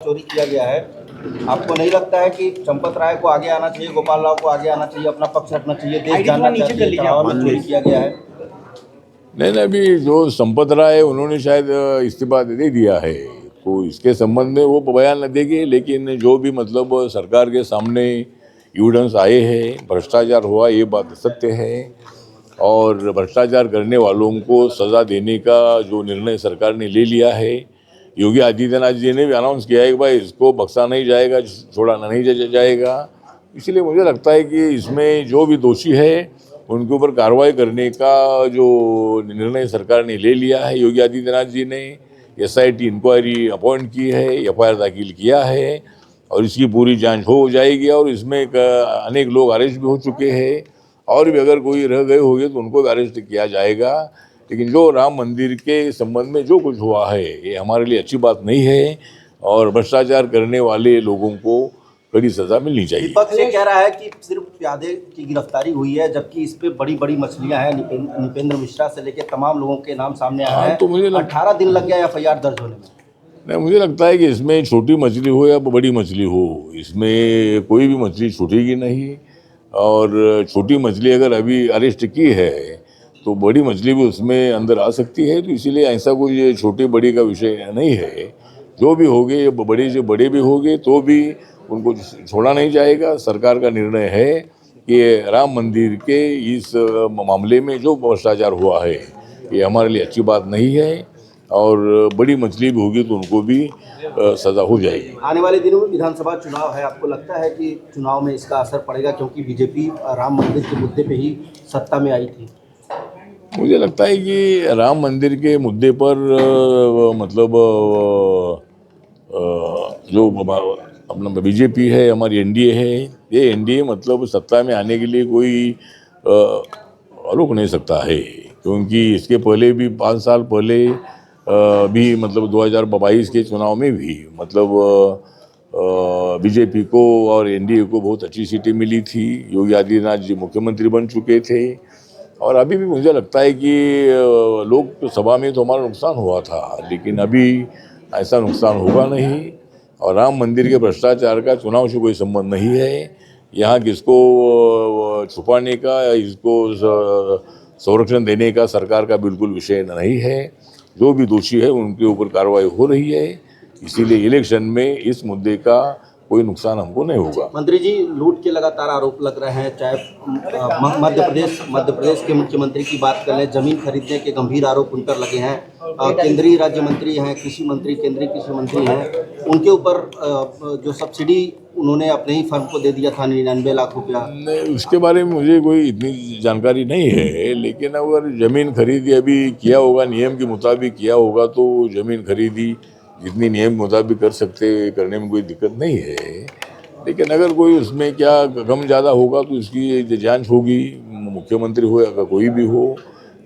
चोरी किया गया है। आपको नहीं लगता है कि चंपत राय को आगे आना चाहिए, गोपाल राव को आगे आना चाहिए, अपना पक्ष रखना चाहिए, देश जानना चाहिए चढ़ावा में चोरी किया गया है? नहीं, अभी जो संपत राय है उन्होंने शायद इस्तीफा दे दिया है, तो इसके संबंध में वो बयान न देंगे। लेकिन जो भी मतलब सरकार के सामने एविडेंस आए हैं, भ्रष्टाचार हुआ, ये बात सत्य है। और भ्रष्टाचार करने वालों को सज़ा देने का जो निर्णय सरकार ने ले लिया है, योगी आदित्यनाथ जी ने भी अनाउंस किया है कि भाई इसको बख्शा नहीं जाएगा, छोड़ा नहीं जाएगा। इसलिए मुझे लगता है कि इसमें जो भी दोषी है उनके ऊपर कार्रवाई करने का जो निर्णय सरकार ने ले लिया है, योगी आदित्यनाथ जी ने SIT इंक्वायरी अपॉइंट की है, FIR दाखिल किया है और इसकी पूरी जांच हो जाएगी। और इसमें अनेक लोग अरेस्ट भी हो चुके हैं और भी अगर कोई रह गए होंगे तो उनको भी अरेस्ट किया जाएगा। लेकिन जो राम मंदिर के संबंध में जो कुछ हुआ है ये हमारे लिए अच्छी बात नहीं है और भ्रष्टाचार करने वाले लोगों को कड़ी सजा मिलनी चाहिए। विपक्ष ये कह रहा है कि सिर्फ प्यादे की गिरफ्तारी हुई है, जबकि इस पे बड़ी बड़ी मछलियां हैं। निपेंद्र मिश्रा से लेकर तमाम लोगों के नाम सामने आए हैं। तो मुझे 18 दिन लग गया FIR दर्ज होने में। नहीं, मुझे लगता है कि इसमें छोटी मछली हो या बड़ी मछली हो, इसमें कोई भी मछली छूटेगी नहीं। और छोटी मछली अगर अभी अरेस्ट की है तो बड़ी मछली भी उसमें अंदर आ सकती है। तो इसीलिए ऐसा कोई छोटी बड़ी का विषय नहीं है। जो भी होंगे बड़े भी होंगे तो भी उनको छोड़ा नहीं जाएगा। सरकार का निर्णय है कि राम मंदिर के इस मामले में जो भ्रष्टाचार हुआ है ये हमारे लिए अच्छी बात नहीं है और बड़ी मछली भी होगी तो उनको भी सजा हो जाएगी। आने वाले दिनों में विधानसभा चुनाव है, आपको लगता है कि चुनाव में इसका असर पड़ेगा, क्योंकि बीजेपी राम मंदिर के मुद्दे पे ही सत्ता में आई थी? मुझे लगता है कि राम मंदिर के मुद्दे पर मतलब जो अपना बीजेपी है, हमारी NDA है, ये NDA मतलब सत्ता में आने के लिए कोई रोक नहीं सकता है। क्योंकि इसके पहले भी 5 साल पहले भी मतलब 2022 के चुनाव में भी मतलब बीजेपी को और NDA को बहुत अच्छी सीटें मिली थी। योगी आदित्यनाथ जी मुख्यमंत्री बन चुके थे और अभी भी मुझे लगता है कि लोक सभा में तो हमारा नुकसान हुआ था, लेकिन अभी ऐसा नुकसान होगा नहीं। और राम मंदिर के भ्रष्टाचार का चुनाव से कोई संबंध नहीं है। यहाँ किसको छुपाने का या इसको संरक्षण देने का सरकार का बिल्कुल विषय नहीं है। जो भी दोषी है उनके ऊपर कार्रवाई हो रही है। इसीलिए इलेक्शन में इस मुद्दे का कोई नुकसान हमको नहीं होगा। मंत्री जी, लूट के लगातार आरोप लग रहे हैं। चाहे मध्य प्रदेश के मुख्यमंत्री की बात कर लें, जमीन खरीदने के गंभीर आरोप उन पर लगे हैं। केंद्रीय राज्य मंत्री हैं, केंद्रीय कृषि मंत्री हैं, उनके ऊपर जो सब्सिडी उन्होंने अपने ही फर्म को दे दिया था 99 लाख रुपया। नहीं, उसके बारे में मुझे कोई इतनी जानकारी नहीं है। लेकिन अगर ज़मीन खरीदी अभी किया होगा, नियम के मुताबिक किया होगा, तो ज़मीन खरीदी जितनी नियम के मुताबिक कर सकते, करने में कोई दिक्कत नहीं है। लेकिन अगर कोई उसमें क्या कम ज़्यादा होगा तो इसकी जांच होगी, मुख्यमंत्री हो या कोई भी हो।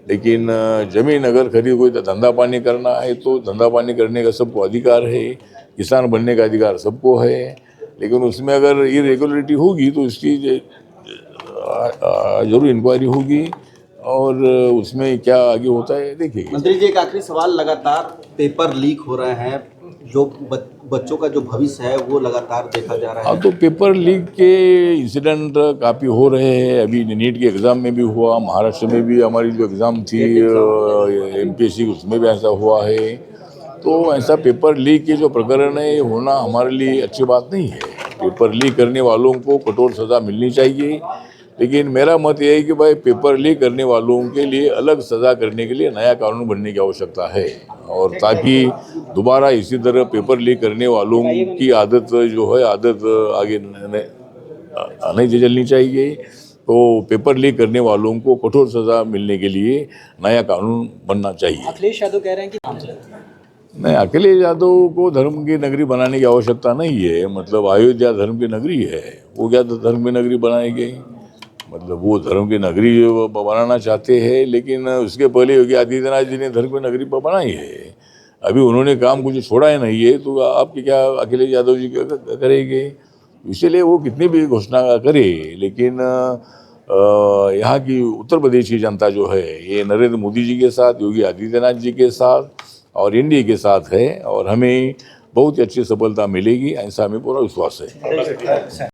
लेकिन ज़मीन अगर खरीद कोई धंधा पानी करना है तो धंधा पानी करने का सबको अधिकार है, किसान बनने का अधिकार सबको है। लेकिन उसमें अगर इरेगुलरिटी होगी तो इसकी जरूर इंक्वायरी होगी और उसमें क्या आगे होता है देखिए। मंत्री जी, एक आखिरी सवाल, लगातार पेपर लीक हो रहे हैं, जो बच्चों का जो भविष्य है वो लगातार देखा जा रहा है। हाँ, तो पेपर लीक के इंसिडेंट काफ़ी हो रहे हैं। अभी नीट के एग्ज़ाम में भी हुआ, महाराष्ट्र में भी हमारी जो एग्ज़ाम थी MPSC उसमें भी ऐसा हुआ है। तो ऐसा पेपर लीक के जो प्रकरण है होना हमारे लिए अच्छी बात नहीं है। पेपर लीक करने वालों को कठोर सज़ा मिलनी चाहिए। लेकिन मेरा मत यह है कि भाई पेपर लीक करने वालों के लिए अलग सज़ा करने के लिए नया कानून बनने की आवश्यकता है, और ताकि दोबारा इसी तरह पेपर लीक करने वालों की आदत जो है आगे नहीं चलनी चाहिए। तो पेपर लीक करने वालों को कठोर सज़ा मिलने के लिए नया कानून बनना चाहिए। अखिलेश यादव कह रहे हैं कि नहीं, अखिलेश यादव को धर्म की नगरी बनाने की आवश्यकता नहीं है। मतलब अयोध्या धर्म की नगरी है, वो क्या धर्म की नगरी बनाई गई? मतलब वो धर्म की नगरी बनाना चाहते हैं, लेकिन उसके पहले योगी आदित्यनाथ जी ने धर्म की नगरी बनाई है। अभी उन्होंने काम कुछ छोड़ा ही नहीं है, तो आपके क्या अखिलेश यादव जी क्या करेंगे? इसलिए वो कितनी भी घोषणा करे, लेकिन यहाँ की उत्तर प्रदेश की जनता जो है ये नरेंद्र मोदी जी के साथ, योगी आदित्यनाथ जी के साथ और NDA के साथ है। और हमें बहुत ही अच्छी सफलता मिलेगी, ऐसा हमें पूरा विश्वास है।